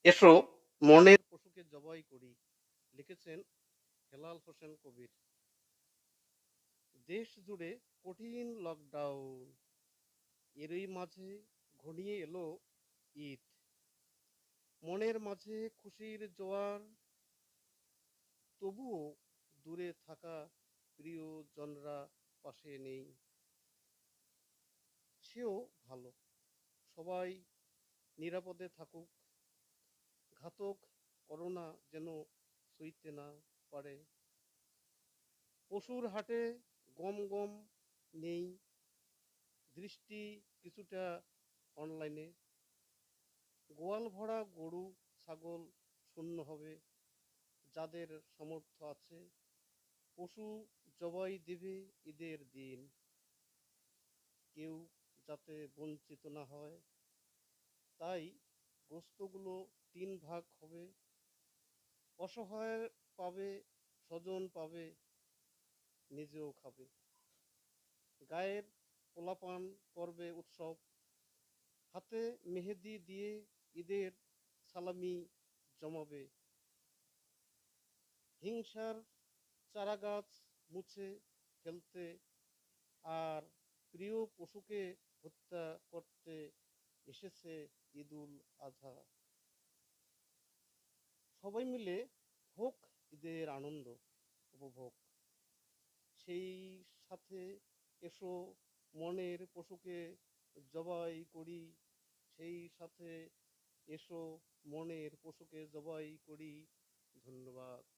এসো মনের পশুকে জবাই করি, লিখেছেন হেলাল হোসেন কবির। দেশ জুড়ে কঠিন লকডাউন, এরই মাঝে ঘনিয়ে এলো ঈদ। মনের মাঝে খুশির জোয়ার, তবুও দূরে থাকা প্রিয়জনরা পাশে নেই। সেও ভালো, সবাই নিরাপদে থাকুক, ঘাতক করোনা যেন সইতে না পারে। পশুর হাটে গম গম নেই, দৃষ্টি কিছুটা অনলাইনে। গোয়াল ভরা গরু ছাগল শূন্য হবে, যাদের সামর্থ্য আছে পশু জবাই দেবে ঈদের দিন। কেউ যাতে বঞ্চিত না হয়, তাই গোস্তগুলো 3 ভাগ হবে। অসহায় পাবে, স্বজন পাবে, নিজেও খাবে। গায়ের পোলাপান করবে উৎসব, হাতে মেহেদি দিয়ে ঈদের সালামি জমাবে। হিংসার চারাগাছ মুছে ফেলতে আর প্রিয় পশুকে হত্যা করতে এসেছে ঈদুল আজহা। সবাই মিলে হোক ঈদের আনন্দ উপভোগ। সেই সাথে এসো মনের পশুকে জবাই করি, সেই সাথে এসো মনের পশুকে জবাই করি। ধন্যবাদ।